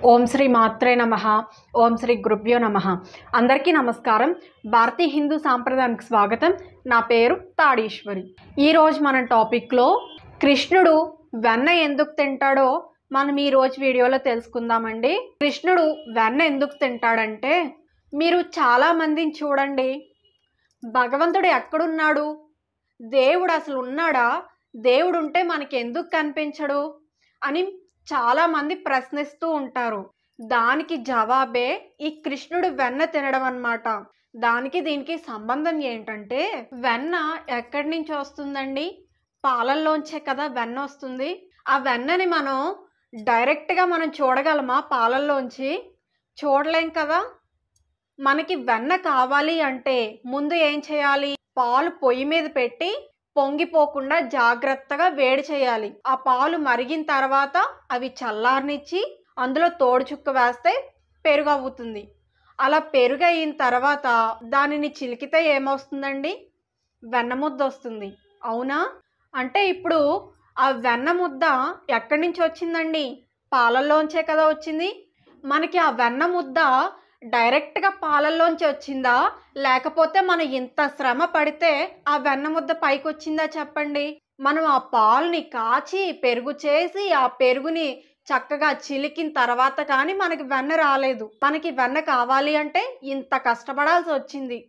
ఓం శ్రీ మాత్రే నమః. ఓం శ్రీ గురుభ్యో నమః. అందరికీ నమస్కారం. భారతీయ హిందూ సాంప్రదాయానికి స్వాగతం. నా పేరు తాడీశ్వరి. ఈరోజు మన టాపిక్లో కృష్ణుడు వెన్న ఎందుకు తింటాడో మనం ఈరోజు వీడియోలో తెలుసుకుందామండి. కృష్ణుడు వెన్న ఎందుకు తింటాడంటే, మీరు చాలామందిని చూడండి, భగవంతుడు ఎక్కడున్నాడు, దేవుడు అసలు ఉన్నాడా, దేవుడు ఉంటే మనకి ఎందుకు కనిపించడు అని చాలామంది ప్రశ్నిస్తూ ఉంటారు. దానికి జవాబే ఈ కృష్ణుడు వెన్న తినడం అన్నమాట. దానికి దీనికి సంబంధం ఏంటంటే, వెన్న ఎక్కడి నుంచి వస్తుందండి? పాలల్లోంచే కదా వెన్న వస్తుంది. ఆ వెన్నని మనం డైరెక్ట్గా మనం చూడగలమా? పాలల్లోంచి చూడలేం కదా. మనకి వెన్న కావాలి అంటే ముందు ఏం చేయాలి? పాలు పొయ్యి మీద పెట్టి పొంగిపోకుండా జాగ్రత్తగా వేడి చేయాలి. ఆ పాలు మరిగిన తర్వాత అవి చల్లారనిచ్చి అందులో తోడు చుక్క వేస్తే పెరుగు అవుతుంది. అలా పెరుగు అయిన తర్వాత దానిని చిలికితే ఏమొస్తుందండి? వెన్న ముద్ద వస్తుంది. అవునా? అంటే ఇప్పుడు ఆ వెన్న ముద్ద ఎక్కడి నుంచి వచ్చిందండి? పాలల్లోంచే కదా వచ్చింది. మనకి ఆ వెన్న ముద్ద డైరెక్ట్గా పాలల్లోంచి వచ్చిందా, లేకపోతే మనం ఇంత శ్రమ పడితే ఆ వెన్న ముద్ద పైకి వచ్చిందా చెప్పండి. మనం ఆ పాలుని కాచి పెరుగు చేసి ఆ పెరుగుని చక్కగా చిలికిన తర్వాత కానీ మనకి వెన్న రాలేదు. మనకి వెన్న కావాలి అంటే ఇంత కష్టపడాల్సి వచ్చింది.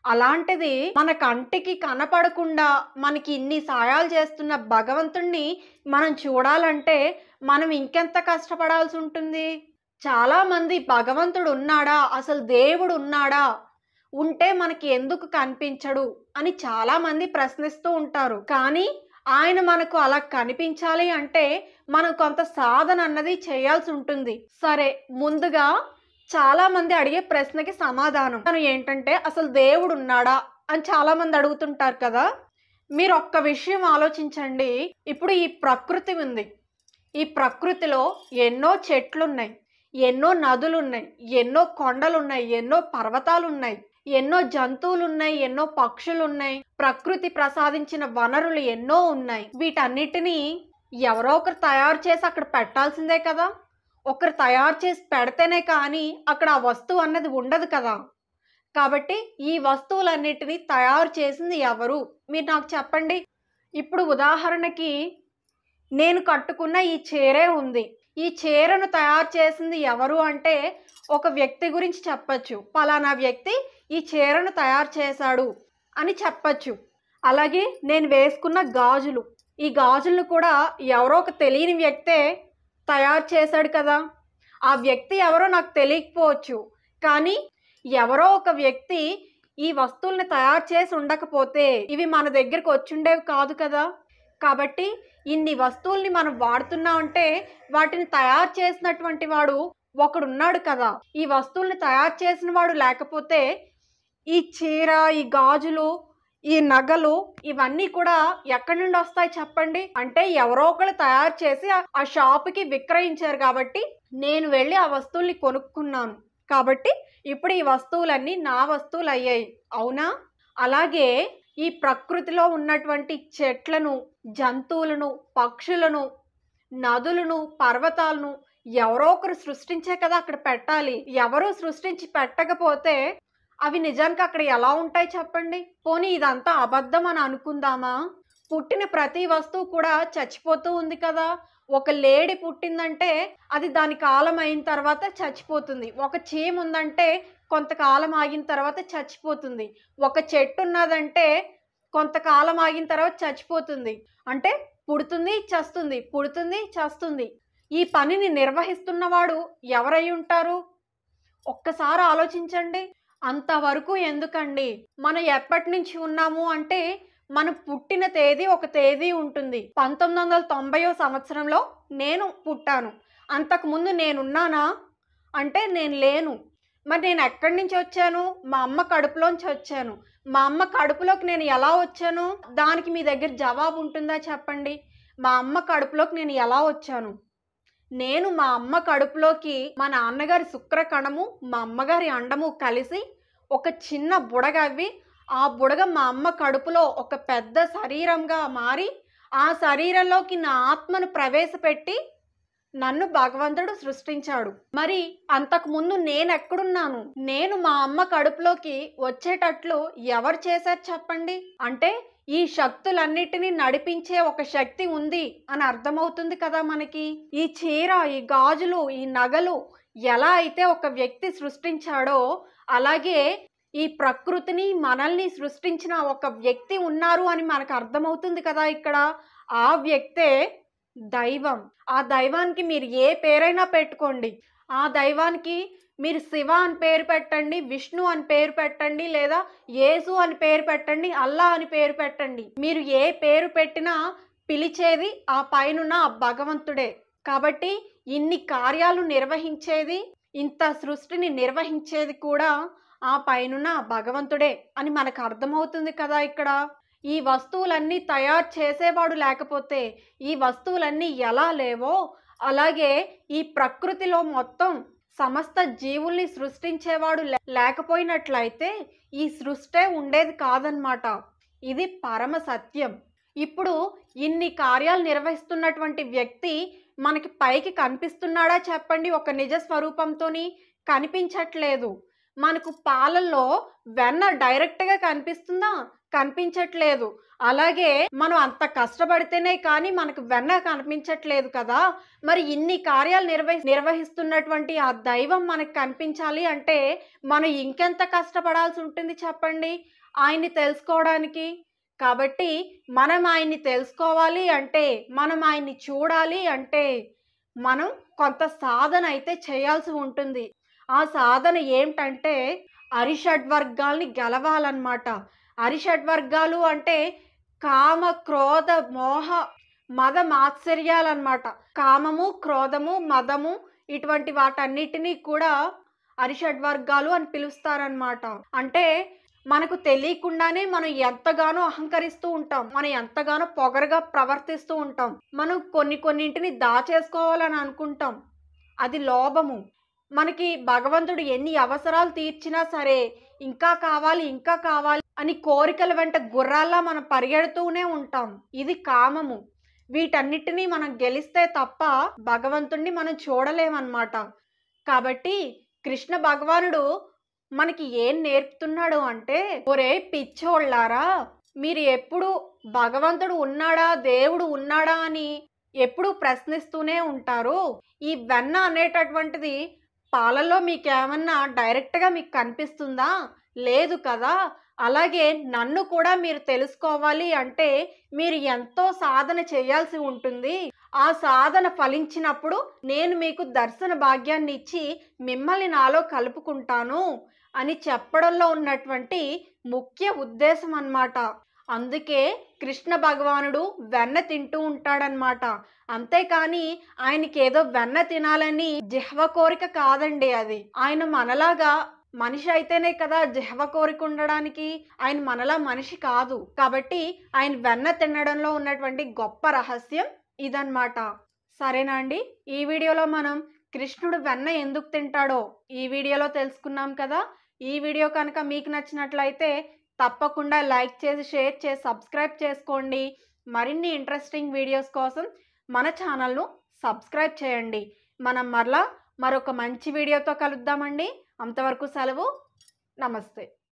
అలాంటిది మన కంటికి కనపడకుండా మనకి ఇన్ని సాయాలు చేస్తున్న భగవంతుణ్ణి మనం చూడాలంటే మనం ఇంకెంత కష్టపడాల్సి ఉంటుంది. చాలామంది భగవంతుడు ఉన్నాడా, అసలు దేవుడు ఉన్నాడా, ఉంటే మనకి ఎందుకు కనిపించడు అని చాలామంది ప్రశ్నిస్తూ ఉంటారు. కానీ ఆయన మనకు అలా కనిపించాలి అంటే మనం కొంత సాధన అన్నది చేయాల్సి ఉంటుంది. సరే, ముందుగా చాలామంది అడిగే ప్రశ్నకి సమాధానం ఏంటంటే, అసలు దేవుడు ఉన్నాడా అని చాలామంది అడుగుతుంటారు కదా. మీరు ఒక్క విషయం ఆలోచించండి. ఇప్పుడు ఈ ప్రకృతి ఉంది. ఈ ప్రకృతిలో ఎన్నో చెట్లున్నాయి, ఎన్నో నదులున్నాయి, ఎన్నో కొండలున్నాయి, ఎన్నో పర్వతాలున్నాయి, ఎన్నో జంతువులున్నాయి, ఎన్నో పక్షులున్నాయి. ప్రకృతి ప్రసాదించిన వనరులు ఎన్నో ఉన్నాయి. వీటన్నిటినీ ఎవరో ఒకరు తయారు చేసి అక్కడ పెట్టాల్సిందే కదా. ఒకరు తయారు చేసి పెడితేనే కానీ అక్కడ ఆ వస్తువు అన్నది ఉండదు కదా. కాబట్టి ఈ వస్తువులన్నిటినీ తయారు చేసింది ఎవరు? మీరు నాకు చెప్పండి. ఇప్పుడు ఉదాహరణకి నేను కట్టుకున్న ఈ చీరే ఉంది. ఈ చీరను తయారు చేసింది ఎవరు అంటే ఒక వ్యక్తి గురించి చెప్పచ్చు. పలానా వ్యక్తి ఈ చీరను తయారు చేశాడు అని చెప్పచ్చు. అలాగే నేను వేసుకున్న గాజులు, ఈ గాజులను కూడా ఎవరో ఒక తెలియని వ్యక్తే తయారు చేశాడు కదా. ఆ వ్యక్తి ఎవరో నాకు తెలియకపోవచ్చు, కానీ ఎవరో ఒక వ్యక్తి ఈ వస్తువుల్ని తయారు చేసి ఉండకపోతే ఇవి మన దగ్గరకు వచ్చుండేవి కాదు కదా. కాబట్టి ఇన్ని వస్తువుల్ని మనం వాడుతున్నామంటే వాటిని తయారు చేసినటువంటి వాడు ఒకడున్నాడు కదా. ఈ వస్తువుల్ని తయారు చేసిన వాడు లేకపోతే ఈ చీర, ఈ గాజులు, ఈ నగలు ఇవన్నీ కూడా ఎక్కడి నుండి వస్తాయి చెప్పండి. అంటే ఎవరో ఒకరు తయారు చేసి ఆ షాపుకి విక్రయించారు కాబట్టి నేను వెళ్ళి ఆ వస్తువుల్ని కొనుక్కున్నాను. కాబట్టి ఇప్పుడు ఈ వస్తువులన్నీ నా వస్తువులు అయ్యాయి. అవునా? అలాగే ఈ ప్రకృతిలో ఉన్నటువంటి చెట్లను, జంతువులను, పక్షులను, నదులను, పర్వతాలను ఎవరో ఒకరు సృష్టించే కదా అక్కడ పెట్టాలి. ఎవరు సృష్టించి పెట్టకపోతే అవి నిజానికి అక్కడ ఎలా ఉంటాయి చెప్పండి. పోనీ ఇదంతా అబద్ధం అని అనుకుందామా? పుట్టిన ప్రతి వస్తువు కూడా చచ్చిపోతూ ఉంది కదా. ఒక లేడి పుట్టిందంటే అది దాని కాలం అయిన తర్వాత చచ్చిపోతుంది. ఒక చీమ ఉందంటే కొంతకాలం ఆగిన తర్వాత చచ్చిపోతుంది. ఒక చెట్టు ఉన్నదంటే కొంతకాలం ఆగిన తర్వాత చచ్చిపోతుంది. అంటే పుడుతుంది, చస్తుంది, పుడుతుంది, చస్తుంది. ఈ పనిని నిర్వహిస్తున్నవాడు ఎవరై ఉంటారు? ఒక్కసారి ఆలోచించండి. అంతవరకు ఎందుకండి? మనం ఎప్పటి నుంచి ఉన్నాము అంటే మనం పుట్టిన తేదీ ఒక తేదీ ఉంటుంది. 1990వ సంవత్సరంలో నేను పుట్టాను. అంతకుముందు నేనున్నానా అంటే నేను లేను. మరి నేను ఎక్కడి నుంచి వచ్చాను? మా అమ్మ కడుపులోంచి వచ్చాను. మా అమ్మ కడుపులోకి నేను ఎలా వచ్చాను? దానికి మీ దగ్గర జవాబు ఉంటుందా చెప్పండి. మా అమ్మ కడుపులోకి నేను ఎలా వచ్చాను? నేను మా అమ్మ కడుపులోకి మా నాన్నగారి శుక్రకణము, మా అమ్మగారి అండము కలిసి ఒక చిన్న బుడగ అవ్వి, ఆ బుడగ మా అమ్మ కడుపులో ఒక పెద్ద శరీరంగా మారి ఆ శరీరంలోకి నా ఆత్మను ప్రవేశపెట్టి నన్ను భగవంతుడు సృష్టించాడు. మరి అంతకు ముందు నేను ఎక్కడున్నాను? నేను మా అమ్మ కడుపులోకి వచ్చేటట్లు ఎవరు చేశారు చెప్పండి? అంటే ఈ శక్తులన్నిటినీ నడిపించే ఒక శక్తి ఉంది అని అర్థమవుతుంది కదా మనకి. ఈ చీర, ఈ గాజులు, ఈ నగలు ఎలా అయితే ఒక వ్యక్తి సృష్టించాడో అలాగే ఈ ప్రకృతిని మనల్ని సృష్టించిన ఒక వ్యక్తి ఉన్నారు అని మనకు అర్థమవుతుంది కదా ఇక్కడ. ఆ వ్యక్తే దైవం. ఆ దైవానికి మీరు ఏ పేరైనా పెట్టుకోండి. ఆ దైవానికి మీరు శివ అని పేరు పెట్టండి, విష్ణు అని పేరు పెట్టండి, లేదా యేసు అని పేరు పెట్టండి, అల్లా అని పేరు పెట్టండి. మీరు ఏ పేరు పెట్టినా పిలిచేది ఆ పైనున్న ఆ భగవంతుడే. కాబట్టి ఇన్ని కార్యాలు నిర్వహించేది, ఇంత సృష్టిని నిర్వహించేది కూడా ఆ పైనున్న భగవంతుడే అని మనకు అర్థమవుతుంది కదా ఇక్కడ. ఈ వస్తువులన్నీ తయారు చేసేవాడు లేకపోతే ఈ వస్తువులన్నీ ఎలా లేవో అలాగే ఈ ప్రకృతిలో మొత్తం సమస్త జీవుల్ని సృష్టించేవాడు లేకపోయినట్లయితే ఈ సృష్టే ఉండేది కాదనమాట. ఇది పరమ సత్యం. ఇప్పుడు ఇన్ని కార్యాలు నిర్వహిస్తున్నటువంటి వ్యక్తి మనకి పైకి కనిపిస్తున్నాడా చెప్పండి? ఒక నిజ స్వరూపంతోని కనిపించట్లేదు. మనకు పాలల్లో వెన్న డైరెక్ట్గా కనిపిస్తుందా? కనిపించట్లేదు. అలాగే మనం అంత కష్టపడితేనే కానీ మనకు వెన్న కనిపించట్లేదు కదా. మరి ఇన్ని కార్యాలు నిర్వహిస్తున్నటువంటి ఆ దైవం మనకు కనిపించాలి అంటే మనం ఇంకెంత కష్టపడాల్సి ఉంటుంది చెప్పండి ఆయన్ని తెలుసుకోవడానికి. కాబట్టి మనం ఆయన్ని తెలుసుకోవాలి అంటే, మనం ఆయన్ని చూడాలి అంటే మనం కొంత సాధన అయితే చేయాల్సి ఉంటుంది. ఆ సాధన ఏమిటంటే అరిషడ్వర్గాల్ని గెలవాలన్నమాట. అరిషడ్వర్గాలు అంటే కామ, క్రోధ, మోహ, మద మాత్సర్యాలన్నమాట. కామము, క్రోధము, మదము ఇటువంటి వాటన్నిటినీ కూడా అరిషడ్వర్గాలు అని పిలుస్తారన్నమాట. అంటే మనకు తెలియకుండానే మనం ఎంతగానో అహంకరిస్తూ ఉంటాం, మనం ఎంతగానో పొగరుగా ప్రవర్తిస్తూ ఉంటాం. మనం కొన్నింటిని దాచేసుకోవాలని అనుకుంటాం, అది లోభము. మనకి భగవంతుడు ఎన్ని అవసరాలు తీర్చినా సరే ఇంకా కావాలి ఇంకా కావాలి అని కోరికల వెంట గుర్రాల్లా మనం పరిగెడుతూనే ఉంటాం. ఇది కామము. వీటన్నిటినీ మనం గెలిస్తే తప్ప భగవంతుణ్ణి మనం చూడలేమన్నమాట. కాబట్టి కృష్ణ భగవానుడు మనకి ఏం నేర్పుతున్నాడు అంటే, ఒరే పిచ్చోళ్ళారా, మీరు ఎప్పుడు భగవంతుడు ఉన్నాడా, దేవుడు ఉన్నాడా అని ఎప్పుడు ప్రశ్నిస్తూనే ఉంటారు. ఈ వెన్న అనేటటువంటిది పాలల్లో మీకేమన్నా డైరెక్ట్గా మీకు కనిపిస్తుందా? లేదు కదా. అలాగే నన్ను కూడా మీరు తెలుసుకోవాలి అంటే మీరు ఎంతో సాధన చేయాల్సి ఉంటుంది. ఆ సాధన ఫలించినప్పుడు నేను మీకు దర్శన భాగ్యాన్ని ఇచ్చి మిమ్మల్ని నాలో కలుపుకుంటాను అని చెప్పడంలో ఉన్నటువంటి ముఖ్య ఉద్దేశం అన్నమాట. అందుకే కృష్ణ భగవానుడు వెన్న తింటూ ఉంటాడనమాట. అంతేకాని ఆయనకి ఏదో వెన్న తినాలని జిహ్వ కోరిక కాదండి అది. ఆయన మనలాగా మనిషి అయితేనే కదా జిహ్వ కోరిక ఉండడానికి. ఆయన మనలా మనిషి కాదు. కాబట్టి ఆయన వెన్న తినడంలో ఉన్నటువంటి గొప్ప రహస్యం ఇదన్నమాట. సరేనా అండి? ఈ వీడియోలో మనం కృష్ణుడు వెన్న ఎందుకు తింటాడో ఈ వీడియోలో తెలుసుకున్నాం కదా. ఈ వీడియో కనుక మీకు నచ్చినట్లయితే తప్పకుండా లైక్ చేసి, షేర్ చేసి, సబ్స్క్రైబ్ చేసుకోండి. మరిన్ని ఇంట్రెస్టింగ్ వీడియోస్ కోసం మన ఛానల్ను సబ్స్క్రైబ్ చేయండి. మనం మరలా మరొక మంచి వీడియోతో కలుద్దామండి. అంతవరకు సెలవు. నమస్తే.